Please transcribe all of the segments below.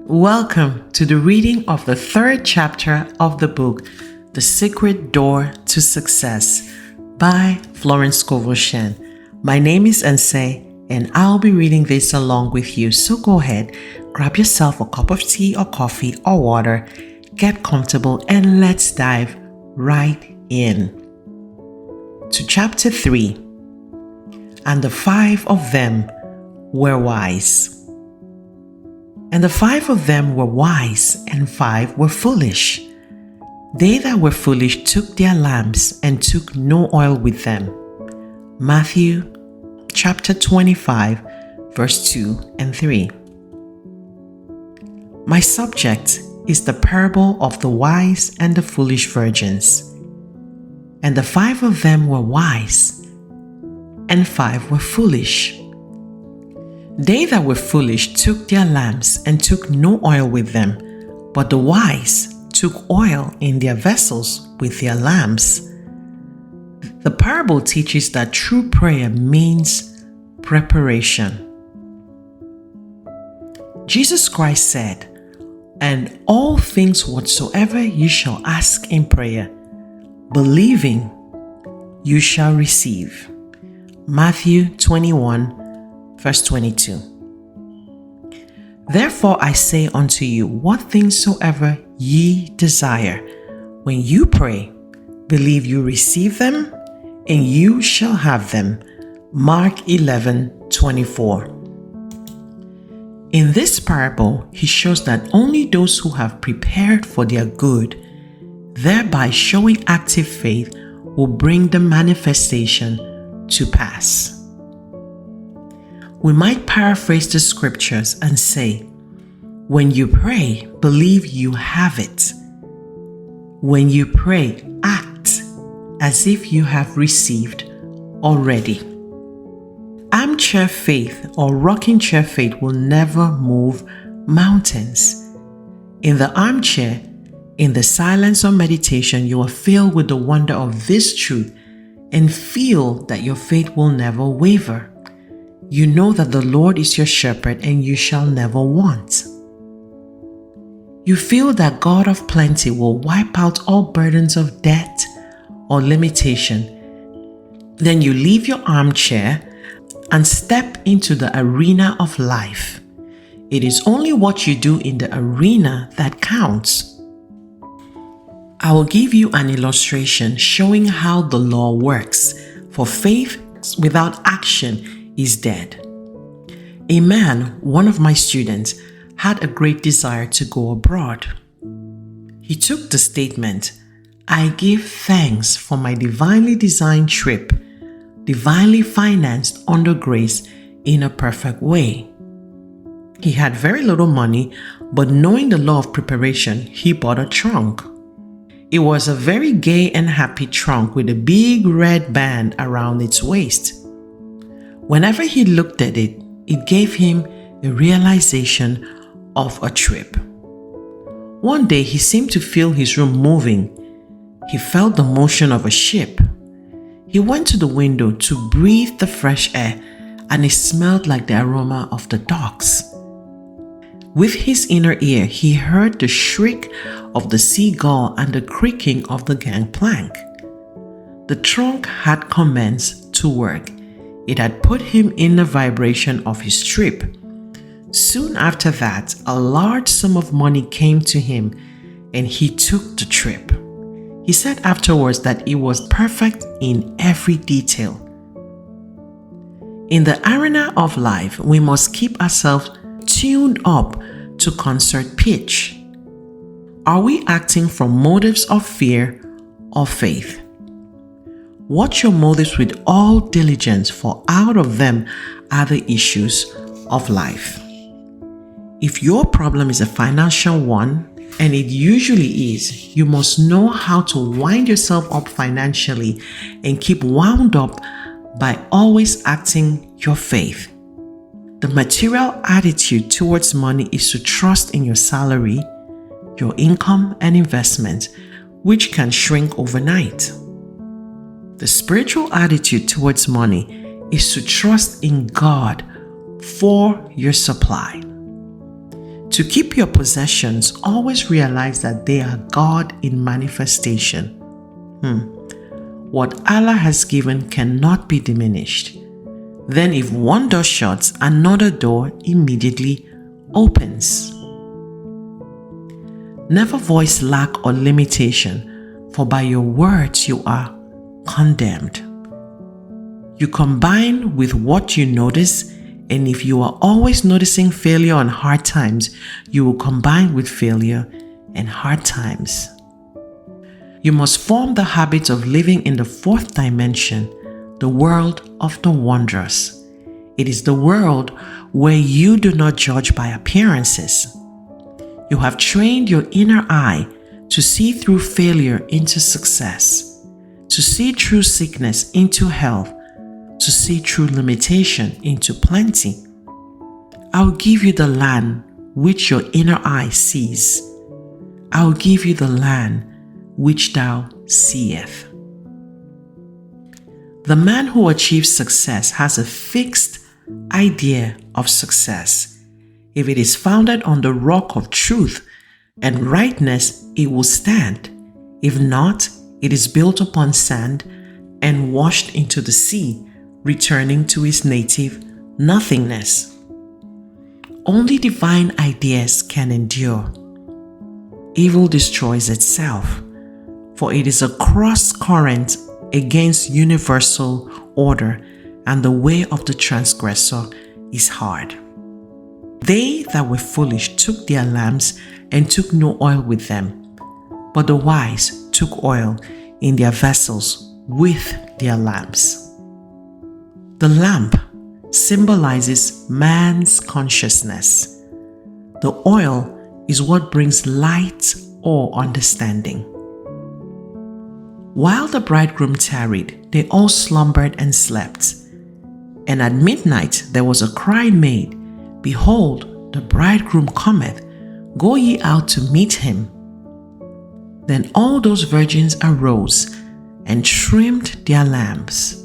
Welcome to the reading of the third chapter of the book, The Secret Door to Success by Florence Scovel Shinn. My name is Nse, and I'll be reading this along with you. So go ahead, grab yourself a cup of tea or coffee or water, get comfortable, and let's dive right in. To chapter 3. And the 5 of them were wise. And the 5 of them were wise, and 5 were foolish. They that were foolish took their lamps and took no oil with them. Matthew chapter 25, verse 2 and 3. My subject is the parable of the wise and the foolish virgins. And the 5 of them were wise, and 5 were foolish. They that were foolish took their lamps and took no oil with them, but the wise took oil in their vessels with their lamps. The parable teaches that true prayer means preparation. Jesus Christ said, "And all things whatsoever you shall ask in prayer, believing, you shall receive." Matthew 21, verse 22. Therefore I say unto you, what things soever ye desire, when you pray, believe you receive them, and you shall have them. Mark 11:24. In this parable, he shows that only those who have prepared for their good, thereby showing active faith, will bring the manifestation to pass. We might paraphrase the scriptures and say, when you pray, believe you have it. When you pray, act as if you have received already. Armchair faith or rocking chair faith will never move mountains. In the armchair, in the silence of meditation, you are filled with the wonder of this truth and feel that your faith will never waver. You know that the Lord is your shepherd and you shall never want. You feel that God of plenty will wipe out all burdens of debt or limitation. Then you leave your armchair and step into the arena of life. It is only what you do in the arena that counts. I will give you an illustration showing how the law works, for faith without action is dead. A man, one of my students, had a great desire to go abroad. He took the statement, "I give thanks for my divinely designed trip, divinely financed under grace in a perfect way." He had very little money, but knowing the law of preparation, he bought a trunk. It was a very gay and happy trunk with a big red band around its waist. Whenever he looked at it, it gave him a realization of a trip. One day he seemed to feel his room moving. He felt the motion of a ship. He went to the window to breathe the fresh air, and it smelled like the aroma of the docks. With his inner ear, he heard the shriek of the seagull and the creaking of the gangplank. The trunk had commenced to work. It had put him in the vibration of his trip. Soon after that, a large sum of money came to him, and he took the trip. He said afterwards that it was perfect in every detail. In the arena of life, we must keep ourselves tuned up to concert pitch. Are we acting from motives of fear or faith? Watch your motives with all diligence, for out of them are the issues of life. If your problem is a financial one, and it usually is, you must know how to wind yourself up financially and keep wound up by always acting your faith. The material attitude towards money is to trust in your salary, your income and investment, which can shrink overnight. The spiritual attitude towards money is to trust in God for your supply. To To keep your possessions, always realize that they are God in manifestation. What Allah has given cannot be diminished. Then if one door shuts, another door immediately opens. Never voice lack or limitation, for by your words you are condemned. You combine with what you notice, and if you are always noticing failure and hard times, you will combine with failure and hard times. You must form the habit of living in the fourth dimension, the world of the wondrous. It is the world where you do not judge by appearances. You have trained your inner eye to see through failure into success, to see through sickness into health, to see through limitation into plenty. I will give you the land which your inner eye sees. I will give you the land which thou seest. The man who achieves success has a fixed idea of success. If it is founded on the rock of truth and rightness, it will stand. If not, it is built upon sand and washed into the sea, returning to its native nothingness. Only divine ideas can endure. Evil destroys itself, for it is a cross current against universal order, and the way of the transgressor is hard. They that were foolish took their lamps and took no oil with them, but the wise took oil in their vessels with their lamps. The lamp symbolizes man's consciousness. The oil is what brings light or understanding. While the bridegroom tarried, they all slumbered and slept. And at midnight there was a cry made, Behold, the bridegroom cometh, go ye out to meet him. Then all those virgins arose and trimmed their lamps.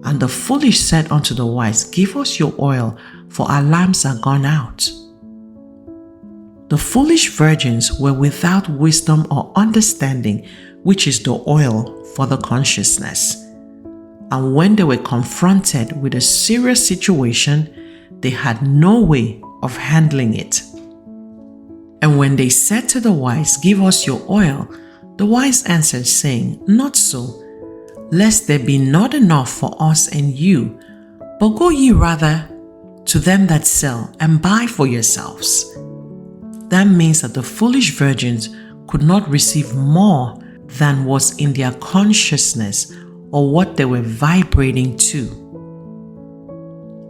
And the foolish said unto the wise, Give us your oil, for our lamps are gone out. The foolish virgins were without wisdom or understanding, which is the oil for the consciousness. And when they were confronted with a serious situation, they had no way of handling it. And when they said to the wise, Give us your oil, the wise answered, saying, Not so, lest there be not enough for us and you, but go ye rather to them that sell and buy for yourselves. That means that the foolish virgins could not receive more than was in their consciousness or what they were vibrating to.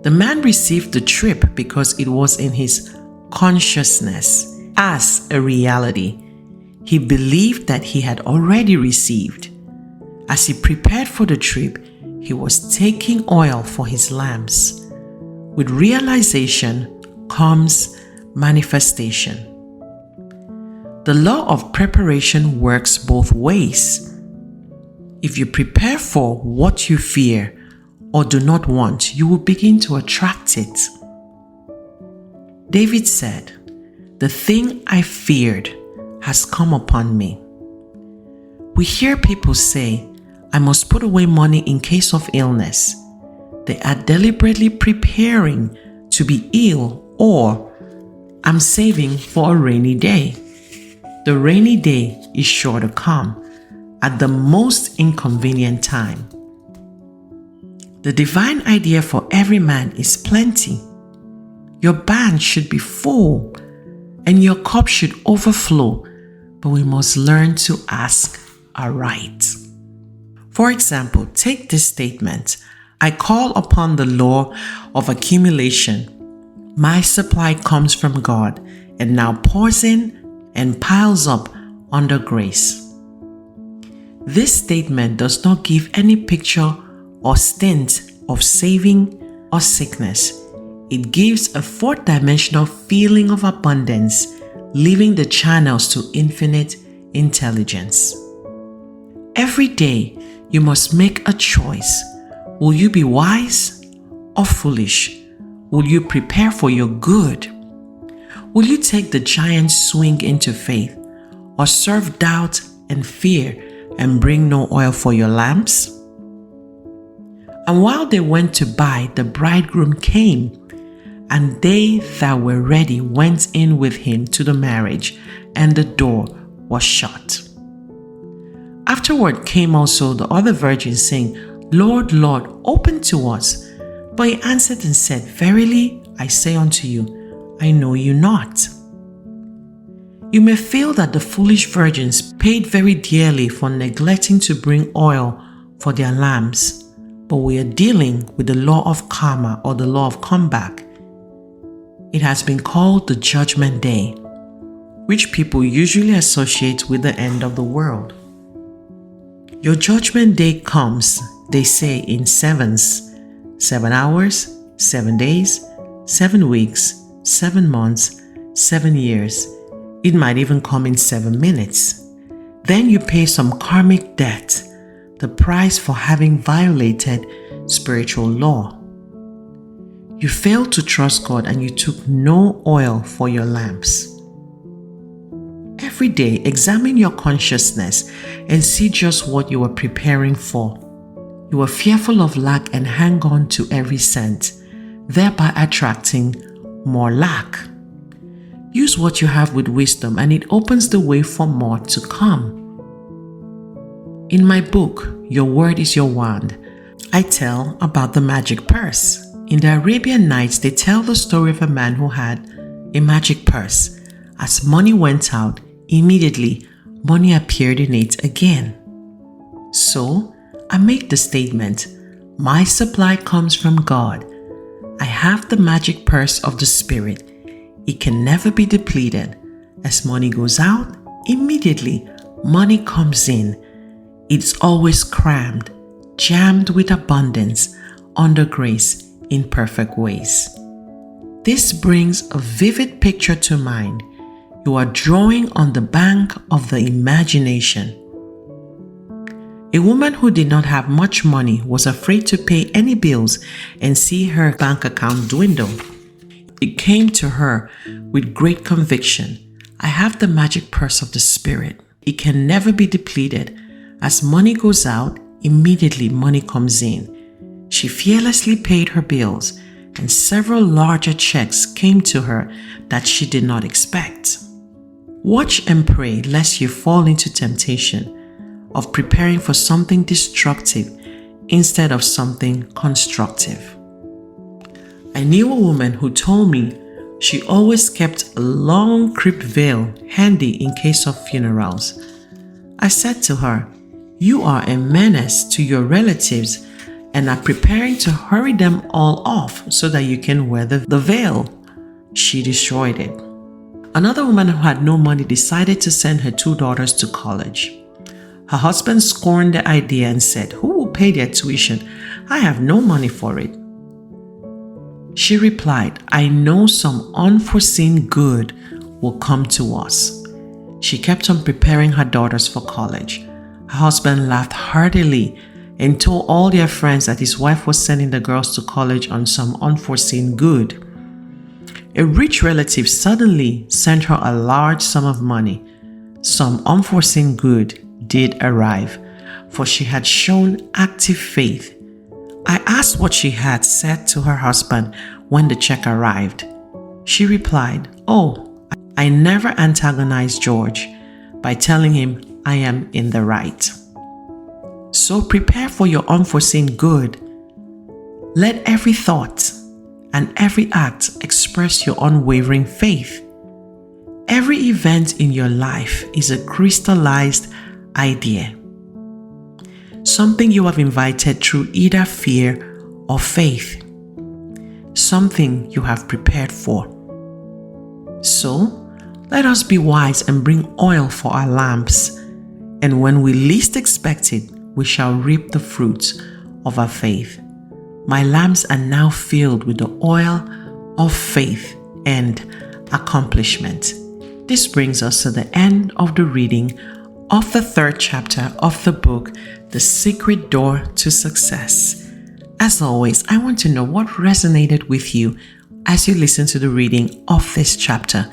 The man received the trip because it was in his consciousness as a reality. He believed that he had already received. As he prepared for the trip, he was taking oil for his lamps. With realization comes manifestation. The law of preparation works both ways. If you prepare for what you fear or do not want, you will begin to attract it. David said, The thing I feared has come upon me. We hear people say, I must put away money in case of illness. They are deliberately preparing to be ill, or I'm saving for a rainy day. The rainy day is sure to come at the most inconvenient time. The divine idea for every man is plenty. Your barn should be full and your cup should overflow, but we must learn to ask aright. For example, take this statement, I call upon the law of accumulation. My supply comes from God and now pours in and piles up under grace. This statement does not give any picture or stint of saving or sickness. It gives a fourth-dimensional feeling of abundance, leaving the channels to infinite intelligence. Every day, you must make a choice. Will you be wise or foolish? Will you prepare for your good? Will you take the giant swing into faith, or serve doubt and fear and bring no oil for your lamps? And while they went to buy, the bridegroom came, and they that were ready went in with him to the marriage, and the door was shut. Afterward came also the other virgins, saying, Lord, Lord, open to us. But he answered and said, Verily I say unto you, I know you not. You may feel that the foolish virgins paid very dearly for neglecting to bring oil for their lamps, but we are dealing with the law of karma, or the law of comeback. It has been called the Judgment Day, which people usually associate with the end of the world. Your Judgment Day comes, they say, in sevens: 7 hours, 7 days, 7 weeks, 7 months, 7 years. It might even come in 7 minutes. Then you pay some karmic debt, the price for having violated spiritual law. You failed to trust God and you took no oil for your lamps. Every day, examine your consciousness and see just what you are preparing for. You are fearful of lack and hang on to every cent, thereby attracting more lack. Use what you have with wisdom, and it opens the way for more to come. In my book, Your Word is Your Wand, I tell about the magic purse. In the Arabian Nights, they tell the story of a man who had a magic purse. As money went out, immediately money appeared in it again. So, I make the statement, my supply comes from God. I have the magic purse of the Spirit. It can never be depleted. As money goes out, immediately money comes in. It's always crammed, jammed with abundance, under grace, in perfect ways. This brings a vivid picture to mind. You are drawing on the bank of the imagination. A woman who did not have much money was afraid to pay any bills and see her bank account dwindle. It came to her with great conviction. I have the magic purse of the Spirit. It can never be depleted. As money goes out, immediately money comes in. She fearlessly paid her bills, and several larger checks came to her that she did not expect. Watch and pray lest you fall into temptation of preparing for something destructive instead of something constructive. I knew a woman who told me she always kept a long crepe veil handy in case of funerals. I said to her, you are a menace to your relatives and are preparing to hurry them all off so that you can wear the veil. She destroyed it. Another woman who had no money decided to send her 2 daughters to college. Her husband scorned the idea and said, who will pay their tuition? I have no money for it. She replied, I know some unforeseen good will come to us. She kept on preparing her daughters for college. Her husband laughed heartily and told all their friends that his wife was sending the girls to college on some unforeseen good. A rich relative suddenly sent her a large sum of money. Some unforeseen good did arrive, for she had shown active faith. I asked what she had said to her husband when the check arrived. She replied, oh, I never antagonized George by telling him I am in the right. So prepare for your unforeseen good. Let every thought and every act express your unwavering faith. Every event in your life is a crystallized idea, something you have invited through either fear or faith, something you have prepared for. So, let us be wise and bring oil for our lamps, and when we least expect it, we shall reap the fruits of our faith. My lamps are now filled with the oil of faith and accomplishment. This brings us to the end of the reading of the 3rd chapter of the book, The Secret Door to Success. As always, I want to know what resonated with you as you listen to the reading of this chapter.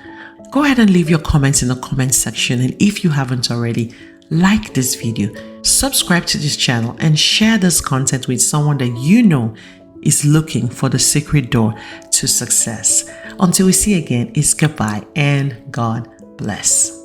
Go ahead and leave your comments in the comment section, and if you haven't already, like this video, subscribe to this channel, and share this content with someone that you know is looking for the secret door to success. Until we see again, it's goodbye and God bless.